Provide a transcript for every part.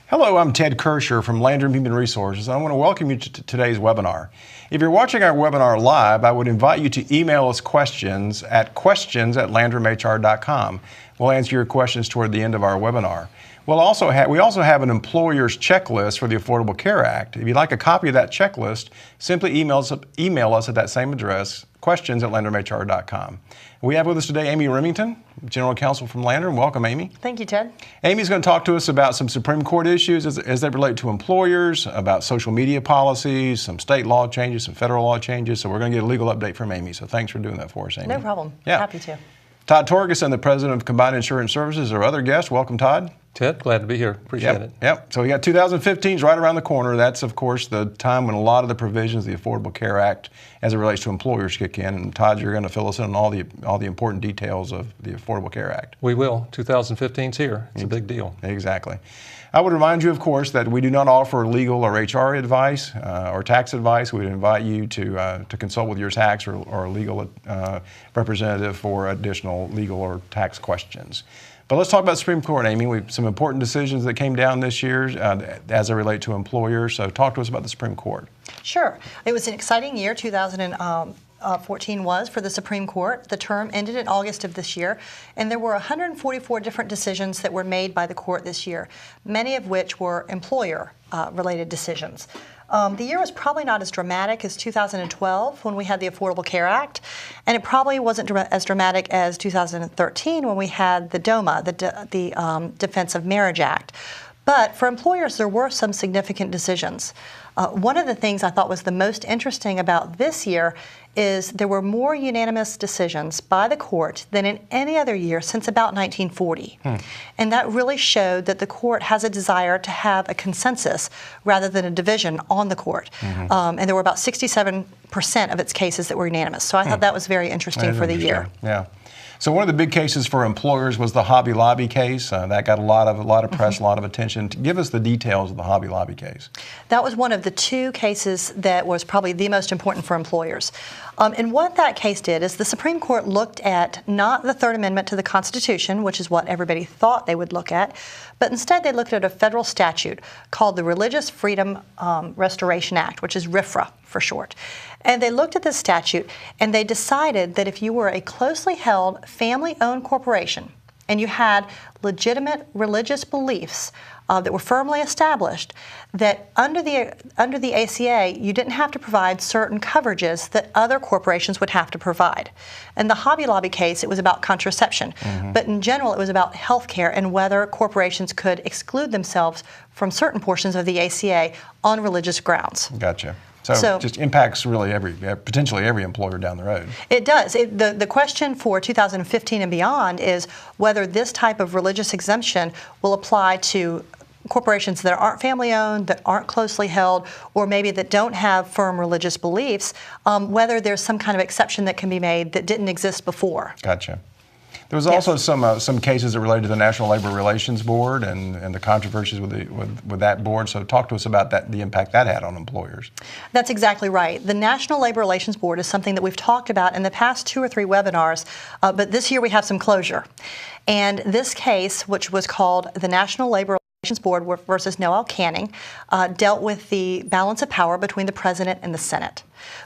Hello, I'm Ted Kirscher from Landrum Human Resources, and I want to welcome you to today's webinar. If you're watching our webinar live, I would invite you to email us questions at questions@landrumhr.com. We'll answer your questions toward the end of our webinar. We also have an employer's checklist for the Affordable Care Act. If you'd like a copy of that checklist, simply email us at that same address, questions@landrumhr.com. We have with us today Amy Remington, General Counsel from Landrum. Welcome, Amy. Thank you, Ted. Amy's going to talk to us about some Supreme Court issues as they relate to employers, about social media policies, some state law changes, some federal law changes. So we're going to get a legal update from Amy. So thanks for doing that for us, Amy. No problem. Yeah. Happy to. Todd Torgerson, the President of Combined Insurance Services, our other guest. Welcome, Todd. Ted, glad to be here. Appreciate it. Yep. So we got 2015 is right around the corner. That's, of course, the time when a lot of the provisions of the Affordable Care Act, as it relates to employers, kick in. And Todd, you're going to fill us in on all the important details of the Affordable Care Act. We will. 2015's here. It's a big deal. Exactly. I would remind you, of course, that we do not offer legal or HR advice or tax advice. We would invite you to consult with your tax or legal representative for additional legal or tax questions. But let's talk about the Supreme Court, Amy. Some important decisions that came down this year as they relate to employers. So talk to us about the Supreme Court. Sure. It was an exciting year, 2014 was, for the Supreme Court. The term ended in August of this year, and there were 144 different decisions that were made by the court this year, many of which were employer-related decisions. The year was probably not as dramatic as 2012 when we had the Affordable Care Act, and it probably wasn't as dramatic as 2013 when we had the DOMA, the Defense of Marriage Act. But for employers, there were some significant decisions. One of the things I thought was the most interesting about this year is there were more unanimous decisions by the court than in any other year since about 1940. And that really showed that the court has a desire to have a consensus rather than a division on the court. And there were about 67% of its cases that were unanimous. So I thought that was very interesting for the year. Yeah. So one of the big cases for employers was the Hobby Lobby case. That got a lot of press, a lot of attention. Give us the details of the Hobby Lobby case. That was one of the two cases that was probably the most important for employers. And what that case did is the Supreme Court looked at not the Third Amendment to the Constitution, which is what everybody thought they would look at, but instead they looked at a federal statute called the Religious Freedom Restoration Act, which is RFRA for short. And they looked at this statute and they decided that if you were a closely held, family-owned corporation and you had legitimate religious beliefs that were firmly established, that under the ACA, you didn't have to provide certain coverages that other corporations would have to provide. In the Hobby Lobby case, it was about contraception. But in general, it was about health care and whether corporations could exclude themselves from certain portions of the ACA on religious grounds. Gotcha. So it just impacts really potentially every employer down the road. It does. The question for 2015 and beyond is whether this type of religious exemption will apply to corporations that aren't family-owned, that aren't closely held, or maybe that don't have firm religious beliefs, whether there's some kind of exception that can be made that didn't exist before. Gotcha. There was also some cases that related to the National Labor Relations Board and the controversies with that board. So talk to us about the impact that had on employers. That's exactly right. The National Labor Relations Board is something that we've talked about in the past 2 or 3 webinars, but this year we have some closure. And this case, which was called the National Labor Relations Board versus Noel Canning, dealt with the balance of power between the President and the Senate.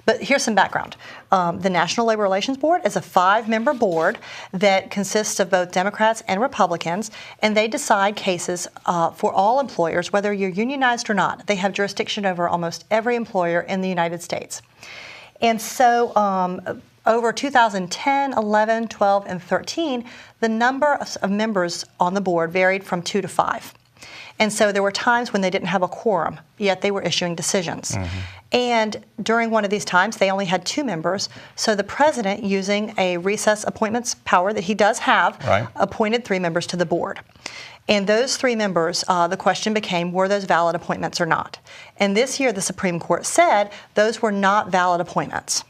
But here's some background. The National Labor Relations Board is a 5-member board that consists of both Democrats and Republicans, and they decide cases for all employers, whether you're unionized or not. They have jurisdiction over almost every employer in the United States. And so over 2010, 11, 12, and 13, the number of members on the board varied from 2 to 5. And so there were times when they didn't have a quorum, yet they were issuing decisions. And during one of these times, they only had 2 members. So the president, using a recess appointments power that he does have, appointed 3 members to the board. And those 3 members, the question became, were those valid appointments or not? And this year, the Supreme Court said those were not valid appointments.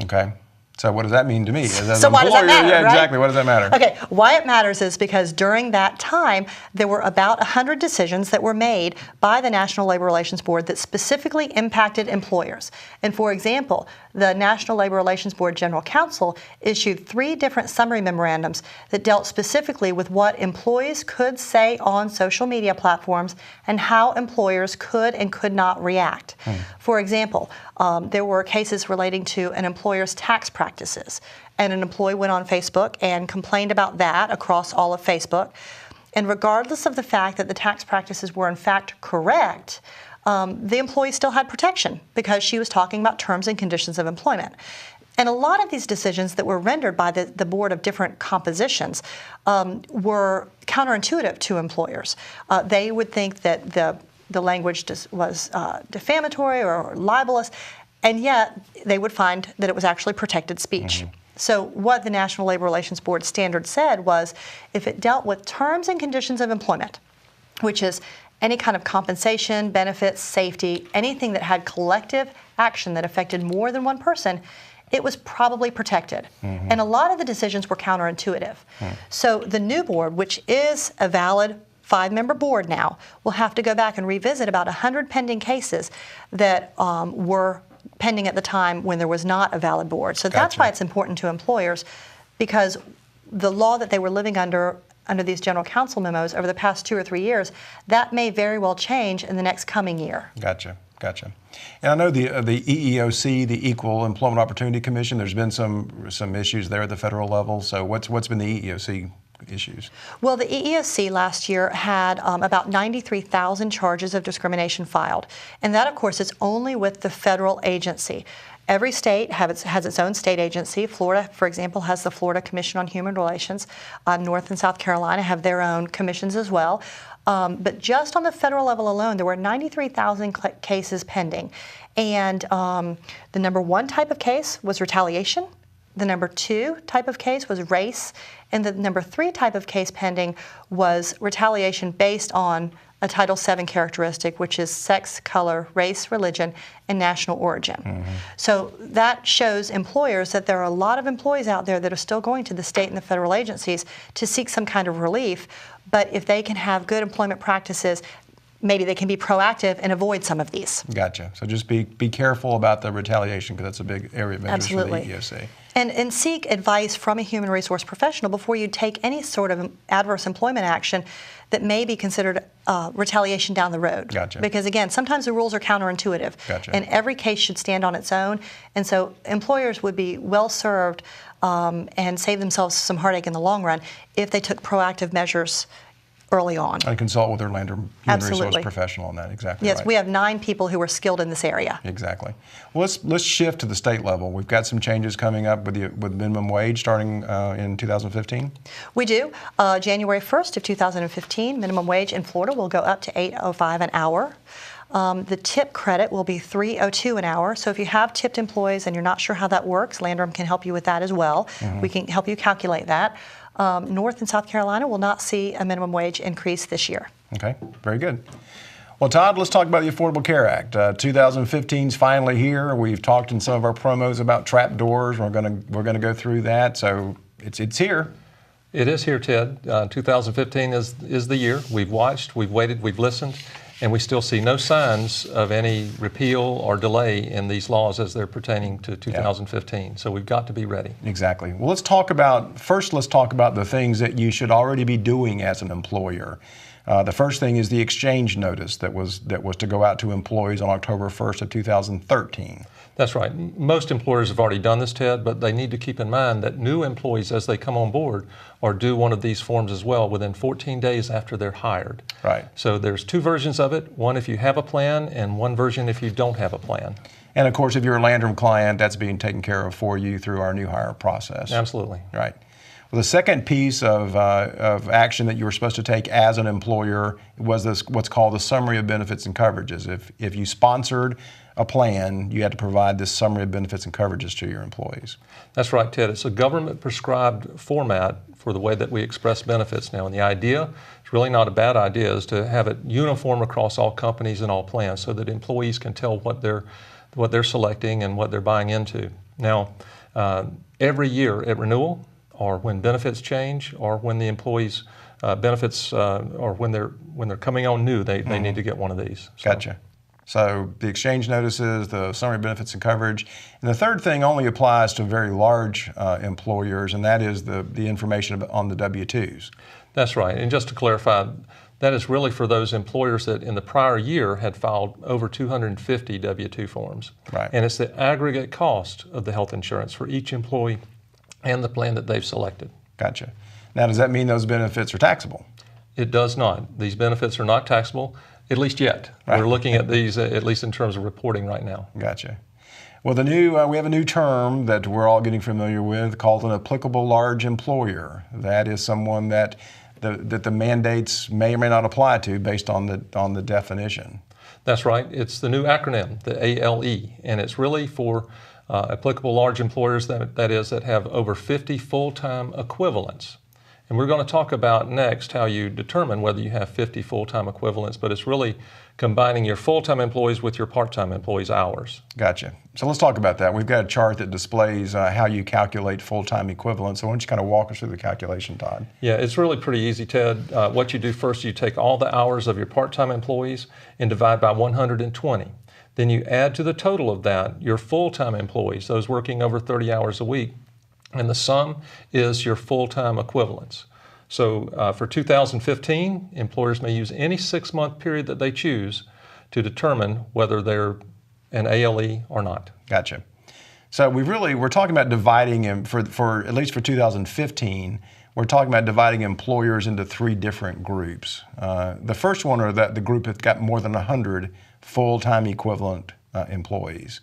Okay. So what does that mean to me? So why does that matter, Yeah, right? exactly. What does that matter? Okay, why it matters is because during that time, there were about 100 decisions that were made by the National Labor Relations Board that specifically impacted employers. And for example, the National Labor Relations Board General Counsel issued 3 different summary memorandums that dealt specifically with what employees could say on social media platforms and how employers could and could not react. For example, there were cases relating to an employer's tax practices, and an employee went on Facebook and complained about that across all of Facebook. And regardless of the fact that the tax practices were in fact correct, the employee still had protection because she was talking about terms and conditions of employment. And a lot of these decisions that were rendered by the board of different compositions were counterintuitive to employers. They would think that the language was defamatory or libelous, and yet they would find that it was actually protected speech. So what the National Labor Relations Board standard said was, if it dealt with terms and conditions of employment, which is any kind of compensation, benefits, safety, anything that had collective action that affected more than one person, it was probably protected. And a lot of the decisions were counterintuitive. So the new board, which is a valid 5-member board now, will have to go back and revisit about 100 pending cases that were pending at the time when there was not a valid board. So that's why it's important to employers, because the law that they were living under these general counsel memos over the past 2 or 3 years, that may very well change in the next coming year. Gotcha. And I know the EEOC, the Equal Employment Opportunity Commission, there's been some issues there at the federal level. So what's been the EEOC issues? Well, the EEOC last year had about 93,000 charges of discrimination filed. And that, of course, is only with the federal agency. Every state has its own state agency. Florida, for example, has the Florida Commission on Human Relations. North and South Carolina have their own commissions as well. But just on the federal level alone, there were 93,000 cases pending. And the number 1 type of case was retaliation. The number 2 type of case was race. And the number 3 type of case pending was retaliation based on a Title VII characteristic, which is sex, color, race, religion, and national origin. So that shows employers that there are a lot of employees out there that are still going to the state and the federal agencies to seek some kind of relief. But if they can have good employment practices, maybe they can be proactive and avoid some of these. Gotcha. So just be careful about the retaliation, because that's a big area of interest for the EEOC. And seek advice from a human resource professional before you take any sort of adverse employment action that may be considered retaliation down the road. Gotcha. Because again, sometimes the rules are counterintuitive. Gotcha. And every case should stand on its own. And so employers would be well served and save themselves some heartache in the long run if they took proactive measures early on. And consult with their Landrum human resource professional on that. Exactly. Yes, right. We have 9 people who are skilled in this area. Exactly. Well, let's shift to the state level. We've got some changes coming up with minimum wage starting in 2015. We do. January 1st of 2015, minimum wage in Florida will go up to $8.05 an hour. The tip credit will be $3.02 an hour. So if you have tipped employees and you're not sure how that works, Landrum can help you with that as well. We can help you calculate that. North and South Carolina will not see a minimum wage increase this year. Okay, very good. Well, Todd, let's talk about the Affordable Care Act. 2015 is finally here. We've talked in some of our promos about trap doors. We're gonna go through that. So it's here. It is here, Ted. 2015 is the year. We've watched, we've waited, we've listened, and we still see no signs of any repeal or delay in these laws as they're pertaining to 2015. So we've got to be ready. Exactly. Well, let's talk about the things that you should already be doing as an employer. The first thing is the exchange notice that was to go out to employees on October 1st of 2013. That's right. Most employers have already done this, Ted, but they need to keep in mind that new employees, as they come on board, are due one of these forms as well within 14 days after they're hired. Right. So there's 2 versions of it, one if you have a plan and one version if you don't have a plan. And of course, if you're a Landrum client, that's being taken care of for you through our new hire process. Absolutely. Right. Well, the second piece of action that you were supposed to take as an employer was what's called the summary of benefits and coverages. If you sponsored a plan, you had to provide this summary of benefits and coverages to your employees. That's right, Ted. It's a government-prescribed format for the way that we express benefits now. And the idea, it's really not a bad idea, is to have it uniform across all companies and all plans so that employees can tell what they're selecting and what they're buying into. Now, every year at renewal, or when benefits change, or when the employees' benefits, or when they're coming on new, they need to get one of these. So. Gotcha. So the exchange notices, the summary benefits and coverage. And the third thing only applies to very large employers, and that is the information on the W-2s. That's right. And just to clarify, that is really for those employers that in the prior year had filed over 250 W-2 forms. Right. And it's the aggregate cost of the health insurance for each employee and the plan that they've selected. Gotcha. Now, does that mean those benefits are taxable? It does not. These benefits are not taxable, at least yet. Right. We're looking at these, at least in terms of reporting right now. Gotcha. Well, we have a new term that we're all getting familiar with called an applicable large employer. That is someone that the mandates may or may not apply to based on the definition. That's right. It's the new acronym, the ALE, and it's really for applicable large employers that have over 50 full-time equivalents. And we're going to talk about next how you determine whether you have 50 full-time equivalents, but it's really combining your full-time employees with your part-time employees' hours. Gotcha. So let's talk about that. We've got a chart that displays how you calculate full-time equivalents. So why don't you kind of walk us through the calculation, Todd? Yeah, it's really pretty easy, Ted. What you do first, you take all the hours of your part-time employees and divide by 120. Then you add to the total of that your full-time employees, those working over 30 hours a week, and the sum is your full-time equivalents. So for 2015, employers may use any 6-month period that they choose to determine whether they're an ALE or not. Gotcha. So we're talking about dividing for at least for 2015, we're talking about dividing employers into 3 different groups. The first one are the group that's got more than 100 full-time equivalent employees.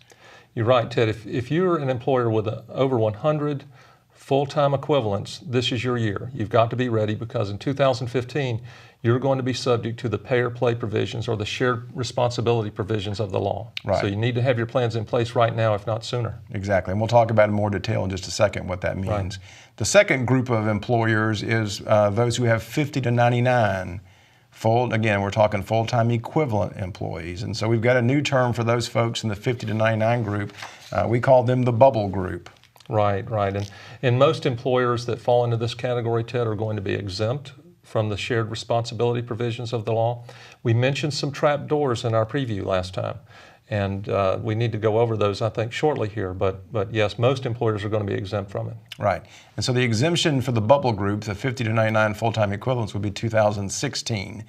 You're right, Ted. If you're an employer with over 100 full-time equivalents, this is your year. You've got to be ready because in 2015, you're going to be subject to the pay or play provisions or the shared responsibility provisions of the law. Right. So you need to have your plans in place right now, if not sooner. Exactly, and we'll talk about in more detail in just a second what that means. Right. The second group of employers is those who have 50 to 99 again, we're talking full-time equivalent employees. And so we've got a new term for those folks in the 50 to 99 group. We call them the bubble group. Right. And most employers that fall into this category, Ted, are going to be exempt from the shared responsibility provisions of the law. We mentioned some trap doors in our preview last time, and we need to go over those, I think, shortly here. But yes, most employers are going to be exempt from it. Right. And so the exemption for the bubble group, the 50 to 99 full-time equivalents, would be 2016.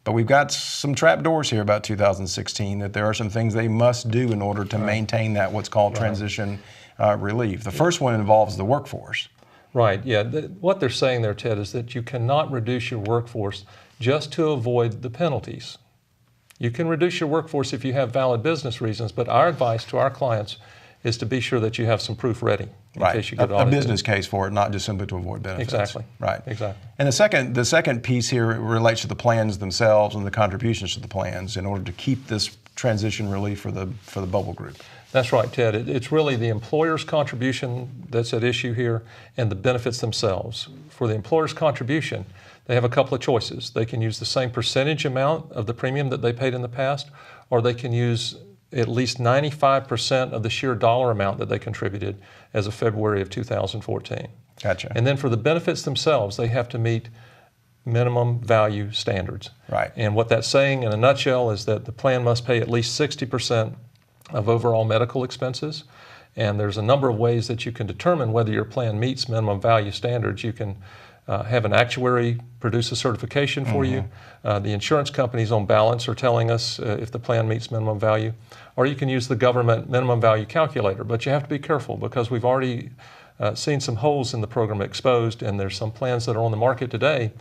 But we've got some trap doors here about 2016, that there are some things they must do in order to maintain that what's called transition relief. The first one involves the workforce. Right, yeah. What they're saying there, Ted, is that you cannot reduce your workforce just to avoid the penalties. You can reduce your workforce if you have valid business reasons, but our advice to our clients is to be sure that you have some proof ready in case you get audited. A business case for it, not just simply to avoid benefits. Exactly. Right. Exactly. And the second piece here relates to the plans themselves and the contributions to the plans in order to keep this transition relief for the bubble group. That's right, Ted. It's really the employer's contribution that's at issue here and the benefits themselves. For the employer's contribution, they have a couple of choices. They can use the same percentage amount of the premium that they paid in the past, or they can use at least 95% of the sheer dollar amount that they contributed as of February of 2014. Gotcha. And then for the benefits themselves, they have to meet minimum value standards. Right. And what that's saying in a nutshell is that the plan must pay at least 60% of overall medical expenses. And there's a number of ways that you can determine whether your plan meets minimum value standards. You can have an actuary produce a certification for you. The insurance companies on balance are telling us if the plan meets minimum value. Or you can use the government minimum value calculator. But you have to be careful because we've already seen some holes in the program exposed, and there's some plans that are on the market today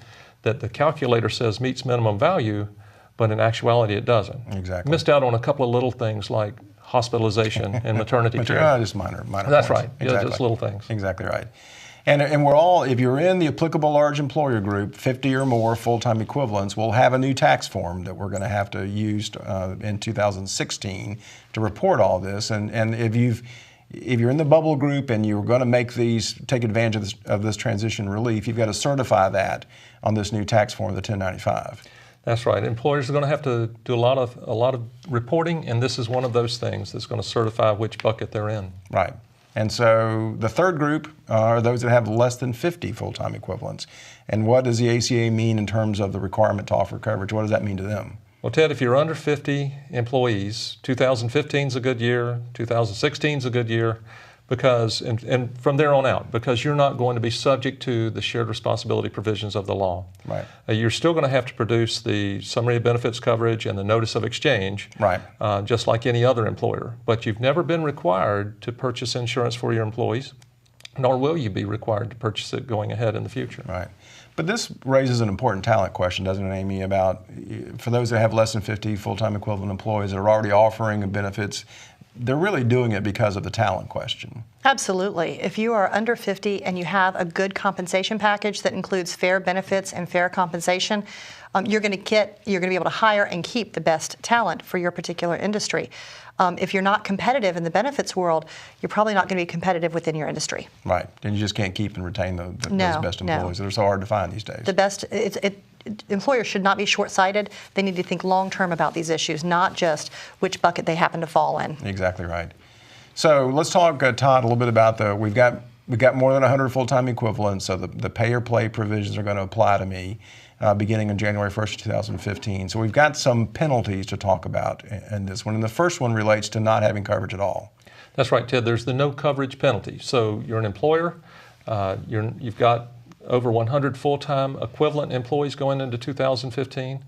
that the calculator says meets minimum value, but in actuality it doesn't. Exactly. Missed out on a couple of little things like hospitalization and maternity care. Just minor That's points. right. Exactly. Yeah, just little things. Exactly right. And we're all, if you're in the applicable large employer group, 50 or more full-time equivalents, we'll have a new tax form that we're going to have to use in 2016 to report all this. And if you're in the bubble group and you're going to take advantage of this transition relief, you've got to certify that on this new tax form, the 1095. That's right. Employers are going to have to do a lot of reporting, and this is one of those things that's going to certify which bucket they're in. Right. And so the third group are those that have less than 50 full-time equivalents. And what does the ACA mean in terms of the requirement to offer coverage? What does that mean to them? Well, Ted, if you're under 50 employees, 2015 is a good year, 2016 is a good year, because, and from there on out, because you're not going to be subject to the shared responsibility provisions of the law. Right. You're still going to have to produce the summary of benefits coverage and the notice of exchange, Right. Just like any other employer. But you've never been required to purchase insurance for your employees, nor will you be required to purchase it going ahead in the future. Right. But this raises an important talent question, doesn't it, Amy, about for those that have less than 50 full-time equivalent employees that are already offering benefits, they're really doing it because of the talent question. Absolutely. If you are under 50 and you have a good compensation package that includes fair benefits and fair compensation, you're going to be able to hire and keep the best talent for your particular industry. If you're not competitive in the benefits world, you're probably not going to be competitive within your industry. Right, and you just can't keep and retain those best employees that are so hard to find these days. The best, employers should not be short-sighted. They need to think long-term about these issues, not just which bucket they happen to fall in. Exactly right. So let's talk, Todd, a little bit about we've got more than 100 full-time equivalents, so the pay-or-play provisions are going to apply to me beginning on January 1st, 2015. So we've got some penalties to talk about in this one, and the first one relates to not having coverage at all. That's right, Ted. There's the no coverage penalty. So you're an employer, you've got over 100 full-time equivalent employees going into 2015.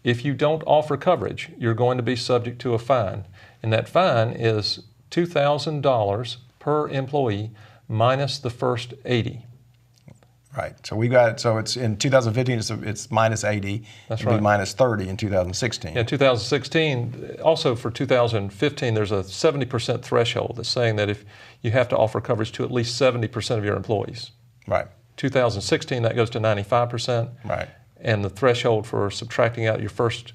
If you don't offer coverage, you're going to be subject to a fine, and that fine is $2,000 per employee minus the first 80. Right. So it's in 2015, it's minus 80. That's It'll right. be minus 30 in 2016. In 2016, also for 2015, there's a 70% threshold that's saying that if you have to offer coverage to at least 70% of your employees. Right. 2016, that goes to 95%. Right. And the threshold for subtracting out your first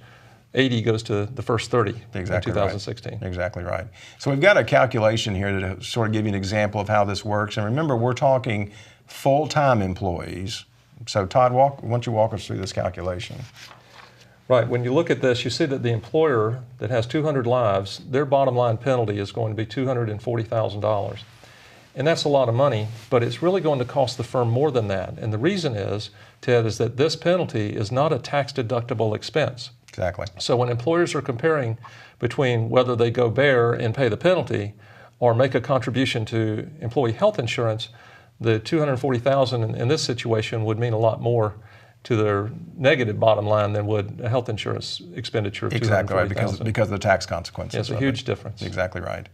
80 goes to the first 30 Exactly in 2016. Right. Exactly right. So we've got a calculation here to sort of give you an example of how this works. And remember, we're talking full-time employees. So Todd, why don't you walk us through this calculation? Right. When you look at this, you see that the employer that has 200 lives, their bottom line penalty is going to be $240,000. And that's a lot of money, but it's really going to cost the firm more than that. And the reason is, Ted, is that this penalty is not a tax-deductible expense. Exactly. So when employers are comparing between whether they go bare and pay the penalty or make a contribution to employee health insurance, the $240,000 in this situation would mean a lot more to their negative bottom line than would a health insurance expenditure of $240,000. Exactly right, because of the tax consequences. It's a huge difference. Exactly right.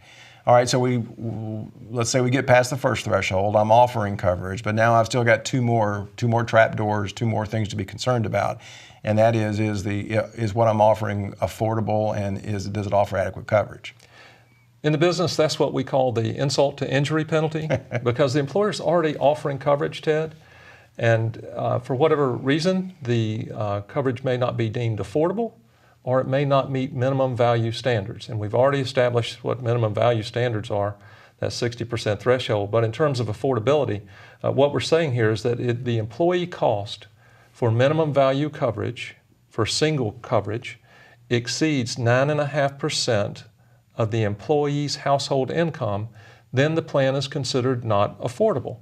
All right, so let's say we get past the first threshold. I'm offering coverage, but now I've still got two more trap doors, two more things to be concerned about, and that is what I'm offering affordable, and does it offer adequate coverage? In the business, that's what we call the insult to injury penalty, because the employer's already offering coverage, Ted, and for whatever reason, the coverage may not be deemed affordable, or it may not meet minimum value standards. And we've already established what minimum value standards are, that 60% threshold. But in terms of affordability, what we're saying here is that the employee cost for minimum value coverage, for single coverage, exceeds 9.5% of the employee's household income, then the plan is considered not affordable.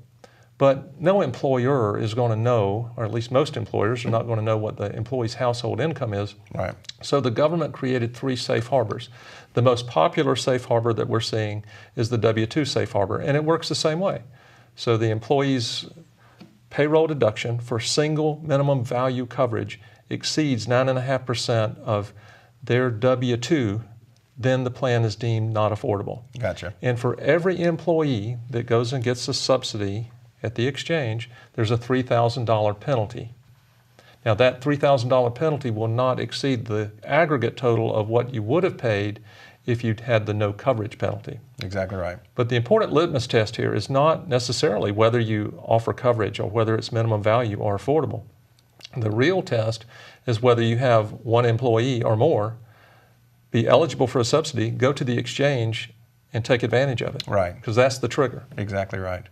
But no employer is going to know, or at least most employers are not going to know what the employee's household income is. Right. So the government created 3 safe harbors. The most popular safe harbor that we're seeing is the W-2 safe harbor, and it works the same way. So the employee's payroll deduction for single minimum value coverage exceeds 9.5% of their W-2, then the plan is deemed not affordable. Gotcha. And for every employee that goes and gets a subsidy at the exchange, there's a $3,000 penalty. Now that $3,000 penalty will not exceed the aggregate total of what you would have paid if you'd had the no coverage penalty. Exactly right. But the important litmus test here is not necessarily whether you offer coverage or whether it's minimum value or affordable. The real test is whether you have one employee or more be eligible for a subsidy, go to the exchange, and take advantage of it. Right. Because that's the trigger. Exactly right.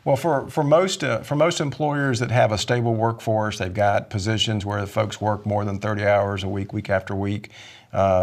Well, for most employers that have a stable workforce, they've got positions where the folks work more than 30 hours a week, week after week.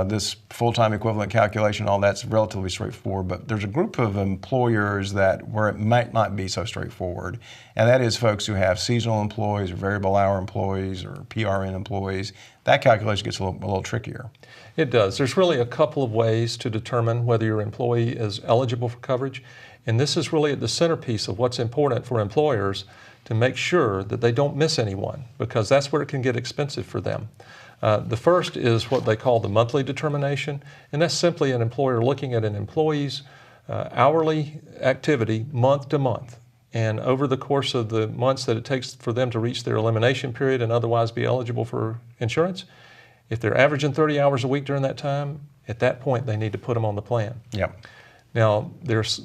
this full-time equivalent calculation, all that's relatively straightforward, but there's a group of employers where it might not be so straightforward, and that is folks who have seasonal employees or variable hour employees or PRN employees. That calculation gets a little trickier. It does. There's really a couple of ways to determine whether your employee is eligible for coverage, and this is really at the centerpiece of what's important for employers to make sure that they don't miss anyone, because that's where it can get expensive for them. The first is what they call the monthly determination, and that's simply an employer looking at an employee's hourly activity month to month. And over the course of the months that it takes for them to reach their elimination period and otherwise be eligible for insurance, if they're averaging 30 hours a week during that time, at that point they need to put them on the plan. Yep. Now,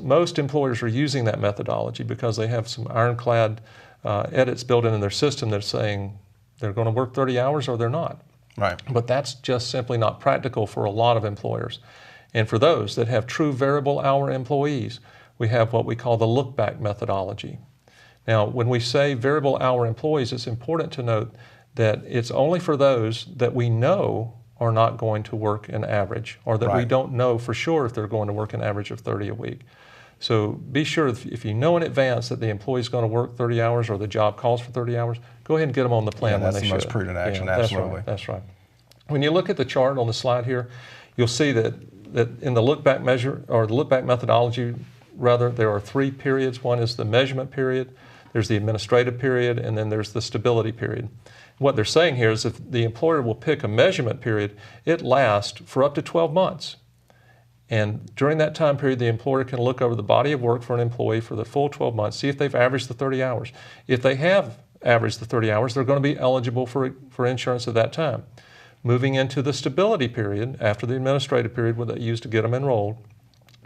most employers are using that methodology because they have some ironclad edits built in their system that's saying they're going to work 30 hours or they're not. Right. But that's just simply not practical for a lot of employers. And for those that have true variable hour employees, we have what we call the look-back methodology. Now, when we say variable hour employees, it's important to note that it's only for those that we know are not going to work an average, or that we don't know for sure if they're going to work an average of 30 a week. So be sure if you know in advance that the employee is going to work 30 hours or the job calls for 30 hours, go ahead and get them on the plan when they should. That's the most prudent action, Yeah, absolutely. That's right. When you look at the chart on the slide here, you'll see that in the look-back measure, or the look-back methodology, rather, there are 3 periods. One is the measurement period, there's the administrative period, and then there's the stability period. What they're saying here is if the employer will pick a measurement period, it lasts for up to 12 months. And during that time period, the employer can look over the body of work for an employee for the full 12 months, see if they've averaged the 30 hours. If they have averaged the 30 hours, they're going to be eligible for insurance at that time. Moving into the stability period, after the administrative period, what they use to get them enrolled,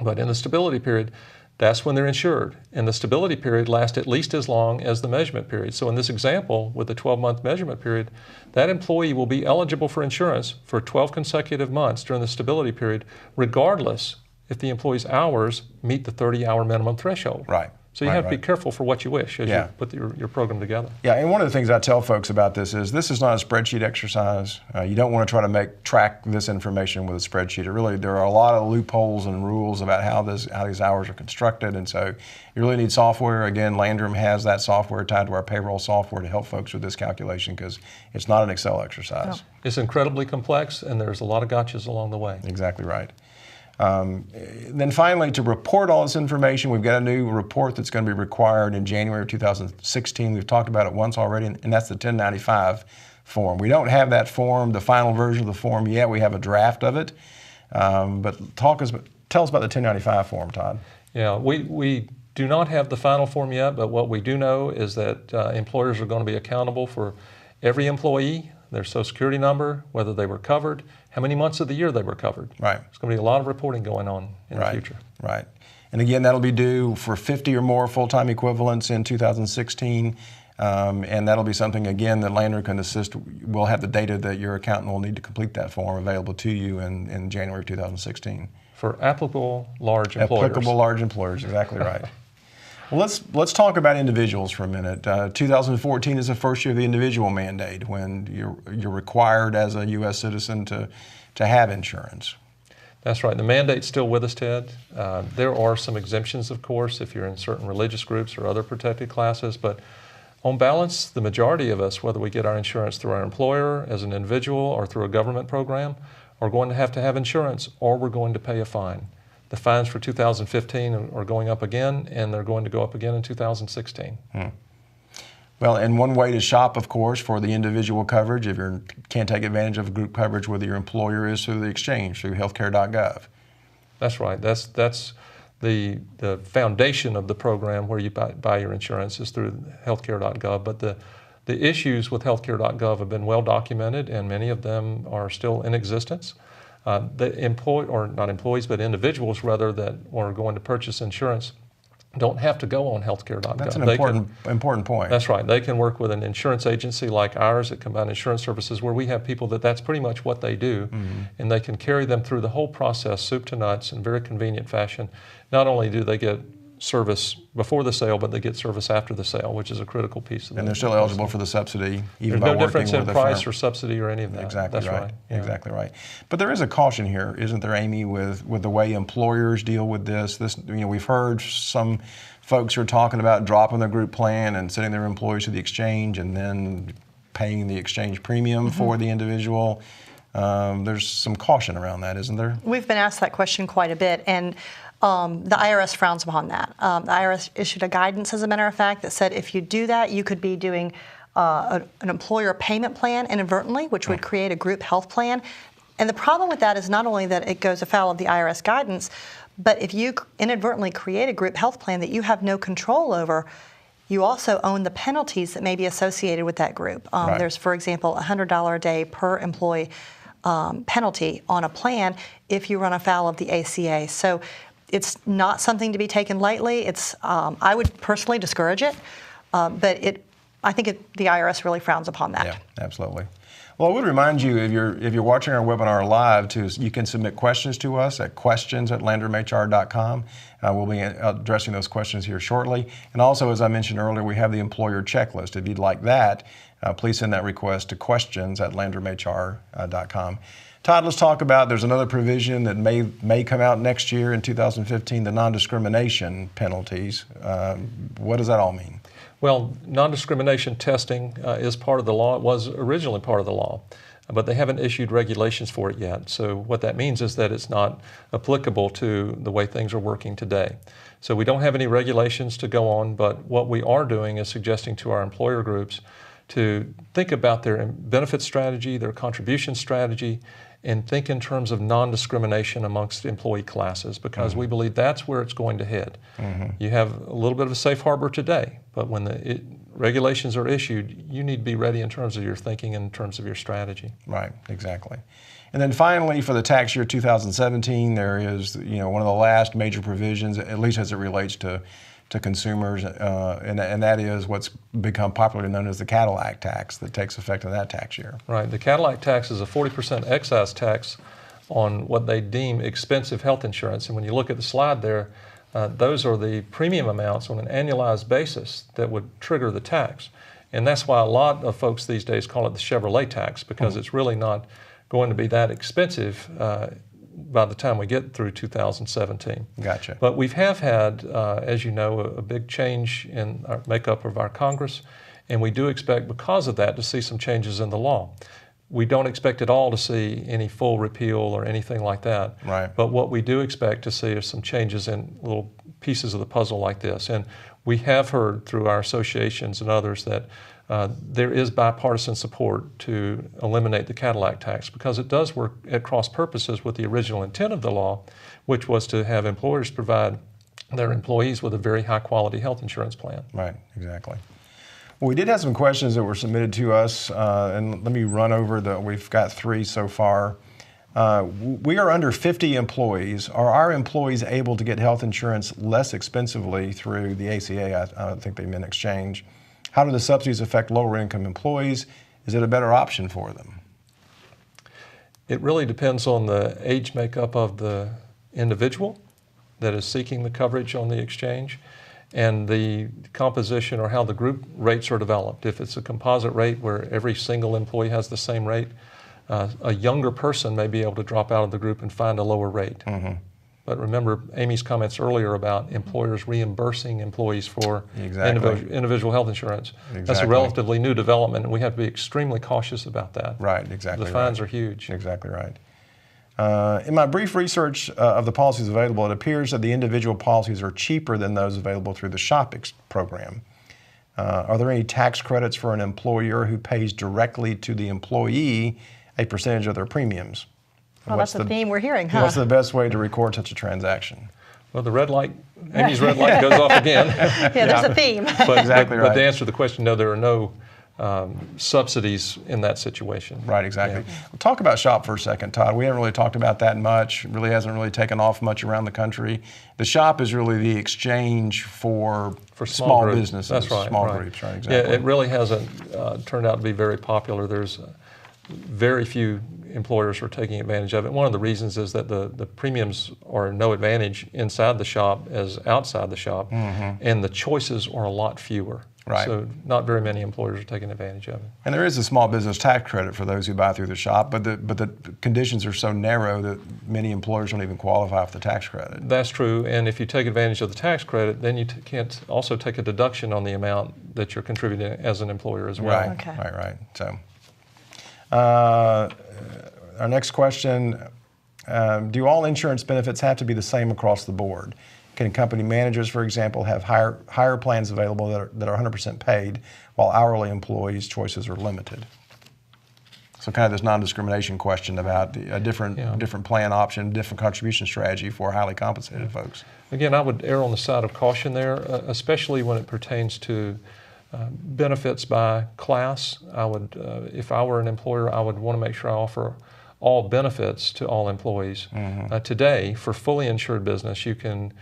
but in the stability period, that's when they're insured. And the stability period lasts at least as long as the measurement period. So in this example, with the 12-month measurement period, that employee will be eligible for insurance for 12 consecutive months during the stability period, regardless if the employee's hours meet the 30-hour minimum threshold. Right. So you have to be careful for what you wish as you put your program together. Yeah, and one of the things I tell folks about this is not a spreadsheet exercise. You don't want to try to track this information with a spreadsheet. There are a lot of loopholes and rules about how these hours are constructed, and so you really need software. Again, Landrum has that software tied to our payroll software to help folks with this calculation, because it's not an Excel exercise. No. It's incredibly complex, and there's a lot of gotchas along the way. Exactly right. Then finally, to report all this information, we've got a new report that's going to be required in January of 2016. We've talked about it once already, and that's the 1095 form. We don't have that form, the final version of the form yet. We have a draft of it. But tell us about the 1095 form, Todd. Yeah, we do not have the final form yet, but what we do know is that employers are going to be accountable for every employee, their Social Security number, whether they were covered, how many months of the year they were covered. Right. There's going to be a lot of reporting going on in the future. Right. And again, that'll be due for 50 or more full-time equivalents in 2016. And that'll be something, again, that Landrum can assist. We'll have the data that your accountant will need to complete that form available to you in January of 2016. For applicable large employers. Applicable large employers, exactly right. Well, let's talk about individuals for a minute. 2014 is the first year of the individual mandate, when you're required as a U.S. citizen to have insurance. That's right. The mandate's still with us, Ted. There are some exemptions, of course, if you're in certain religious groups or other protected classes, but on balance, the majority of us, whether we get our insurance through our employer as an individual or through a government program, are going to have insurance, or we're going to pay a fine. The fines for 2015 are going up again, and they're going to go up again in 2016. Well, and one way to shop, of course, for the individual coverage, if you can't take advantage of group coverage with your employer, is through the exchange, through healthcare.gov. That's right. That's the foundation of the program where you buy your insurance is through healthcare.gov. But the issues with healthcare.gov have been well documented, and many of them are still in existence. The individuals rather, that are going to purchase insurance don't have to go on healthcare.gov. That's an important point. That's right. They can work with an insurance agency like ours at Combined Insurance Services, where we have people that's pretty much what they do, and they can carry them through the whole process, soup to nuts, in very convenient fashion. Not only do they get service before the sale, but they get service after the sale, which is a critical piece of it. And they're still eligible for the subsidy, even There's by no working difference in with a price firm. or subsidy or any of that. Exactly That's right. Yeah. Exactly right. But there is a caution here, isn't there, Amy, with the way employers deal with this? We've heard some folks are talking about dropping their group plan and sending their employees to the exchange and then paying the exchange premium for the individual. There's some caution around that, isn't there? We've been asked that question quite a bit, and the IRS frowns upon that. The IRS issued a guidance, as a matter of fact, that said if you do that, you could be doing an employer payment plan inadvertently, which would create a group health plan. And the problem with that is not only that it goes afoul of the IRS guidance, but if you inadvertently create a group health plan that you have no control over, you also own the penalties that may be associated with that group. Right. There's, for example, a $100 a day per employee penalty on a plan if you run afoul of the ACA. So it's not something to be taken lightly. I would personally discourage it, but I think the IRS really frowns upon that. Yeah, absolutely. Well, I would remind you, if you're watching our webinar live, you can submit questions to us at questions@landrumhr.com. We'll be addressing those questions here shortly. And also, as I mentioned earlier, we have the employer checklist. If you'd like that, please send that request to questions@landrumhr.com. Todd, let's talk about, there's another provision that may come out next year in 2015, the non-discrimination penalties. What does that all mean? Well, non-discrimination testing is part of the law. It was originally part of the law, but they haven't issued regulations for it yet. So what that means is that it's not applicable to the way things are working today. So we don't have any regulations to go on, but what we are doing is suggesting to our employer groups to think about their benefit strategy, their contribution strategy, and think in terms of non-discrimination amongst employee classes, because we believe that's where it's going to head. You have a little bit of a safe harbor today, but when the regulations are issued, you need to be ready in terms of your thinking and in terms of your strategy. Right, exactly. And then finally, for the tax year 2017, there is one of the last major provisions, at least as it relates to consumers, and that is what's become popularly known as the Cadillac tax that takes effect in that tax year. Right. The Cadillac tax is a 40% excise tax on what they deem expensive health insurance. And when you look at the slide there, those are the premium amounts on an annualized basis that would trigger the tax. And that's why a lot of folks these days call it the Chevrolet tax, because it's really not going to be that expensive by the time we get through 2017. Gotcha. But we have had, as you know, a big change in our makeup of our Congress, and we do expect, because of that, to see some changes in the law. We don't expect at all to see any full repeal or anything like that. Right. But what we do expect to see is some changes in little pieces of the puzzle like this. And we have heard through our associations and others that there is bipartisan support to eliminate the Cadillac tax, because it does work at cross purposes with the original intent of the law, which was to have employers provide their employees with a very high quality health insurance plan. Right, exactly. Well, we did have some questions that were submitted to us, and let me run over we've got 3 so far. We are under 50 employees. Are our employees able to get health insurance less expensively through the ACA? I think they meant exchange. How do the subsidies affect lower income employees? Is it a better option for them? It really depends on the age makeup of the individual that is seeking the coverage on the exchange, and the composition or how the group rates are developed. If it's a composite rate where every single employee has the same rate, a younger person may be able to drop out of the group and find a lower rate. But remember Amy's comments earlier about employers reimbursing employees for individual health insurance. That's a relatively new development, and we have to be extremely cautious about that. Right, exactly. The fines are huge. Exactly right. In my brief research of the policies available, it appears that the individual policies are cheaper than those available through the SHOP program. Are there any tax credits for an employer who pays directly to the employee a percentage of their premiums? Well, that's the theme we're hearing, huh? What's the best way to record such a transaction? Well, the red light, Amy's red light goes off again. Yeah, there's a theme. But to answer the question, no, there are no subsidies in that situation. Right, exactly. Yeah. We'll talk about SHOP for a second, Todd. We haven't really talked about that much. It really hasn't really taken off much around the country. The SHOP is really the exchange for small businesses. That's right. Small groups, right, exactly. Yeah, it really hasn't turned out to be very popular. There's very few employers are taking advantage of it. One of the reasons is that the premiums are no advantage inside the shop as outside the shop, and the choices are a lot fewer. Right. So not very many employers are taking advantage of it. And there is a small business tax credit for those who buy through the shop, but the conditions are so narrow that many employers don't even qualify for the tax credit. That's true, and if you take advantage of the tax credit, then you can't also take a deduction on the amount that you're contributing as an employer as well. Right, Okay. right. So, our next question, do all insurance benefits have to be the same across the board? Can company managers, for example, have higher plans available that are 100% paid, while hourly employees' choices are limited? So kind of this non-discrimination question about a different plan option, different contribution strategy for highly compensated folks. Again, I would err on the side of caution there, especially when it pertains to benefits by class. I would, if I were an employer, I would want to make sure I offer all benefits to all employees. Today, for fully insured business, you can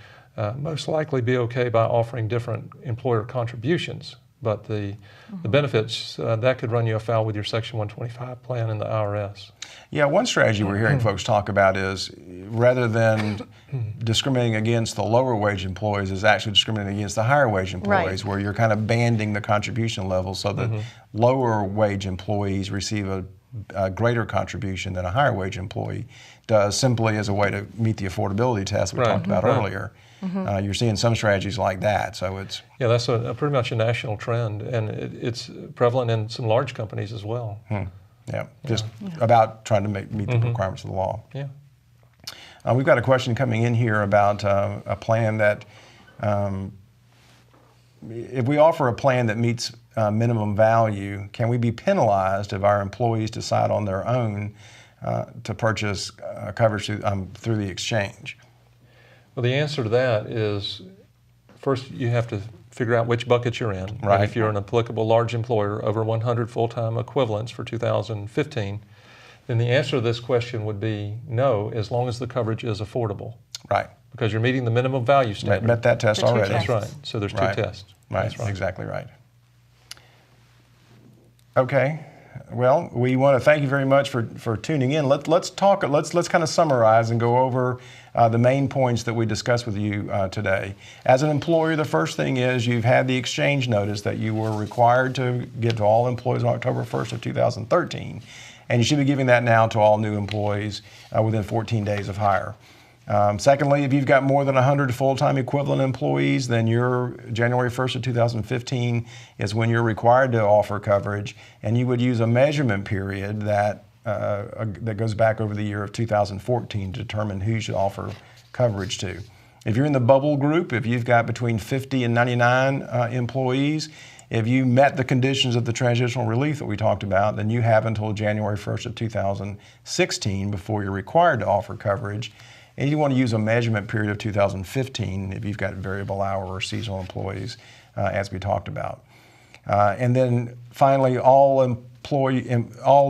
most likely be okay by offering different employer contributions, but the benefits, that could run you afoul with your Section 125 plan in the IRS. Yeah, one strategy we're hearing folks talk about is, rather than discriminating against the lower wage employees, is actually discriminating against the higher wage employees, where you're kind of banding the contribution levels so that lower wage employees receive a greater contribution than a higher wage employee does, simply as a way to meet the affordability test we talked about earlier. You're seeing some strategies like that, so it's... Yeah, that's pretty much a national trend, and it's prevalent in some large companies as well. Yeah, just about trying to meet the requirements of the law. Yeah. We've got a question coming in here about a plan that, if we offer a plan that meets minimum value, can we be penalized if our employees decide on their own to purchase coverage through the exchange? Well, the answer to that is, first you have to figure out which bucket you're in. Right. And if you're an applicable large employer, over 100 full-time equivalents for 2015, then the answer to this question would be no, as long as the coverage is affordable. Right. Because you're meeting the minimum value standard. Met that test already. That's right. So there's two tests. Right, That's right. Exactly right. Okay. Well, we want to thank you very much for tuning in. Let's kind of summarize and go over the main points that we discussed with you today. As an employer, the first thing is you've had the exchange notice that you were required to give to all employees on October 1st of 2013, and you should be giving that now to all new employees within 14 days of hire. Secondly, if you've got more than 100 full-time equivalent employees, then your January 1st of 2015 is when you're required to offer coverage, and you would use a measurement period that goes back over the year of 2014 to determine who you should offer coverage to. If you're in the bubble group, if you've got between 50 and 99 employees, if you met the conditions of the transitional relief that we talked about, then you have until January 1st of 2016 before you're required to offer coverage. And you want to use a measurement period of 2015 if you've got variable hour or seasonal employees, as we talked about. And then finally, all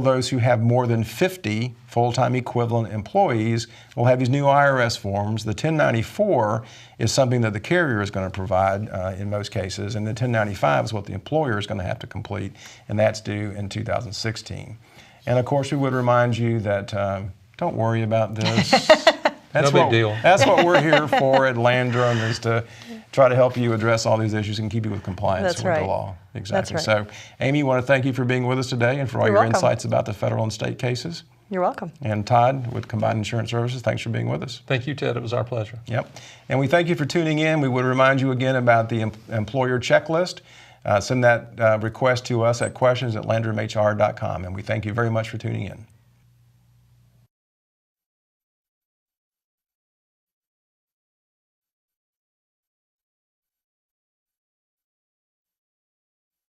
those who have more than 50 full-time equivalent employees will have these new IRS forms. The 1094 is something that the carrier is going to provide in most cases, and the 1095 is what the employer is going to have to complete, and that's due in 2016. And of course, we would remind you that don't worry about this. No big deal. That's what we're here for at Landrum, is to try to help you address all these issues and keep you with compliance with the law. Exactly. That's right. So, Amy, I want to thank you for being with us today and for all your welcome. insights about the federal and state cases. You're welcome. And Todd with Combined Insurance Services, thanks for being with us. Thank you, Ted. It was our pleasure. Yep. And we thank you for tuning in. We would remind you again about the employer checklist. Send that request to us at questions@landrumhr.com. And we thank you very much for tuning in.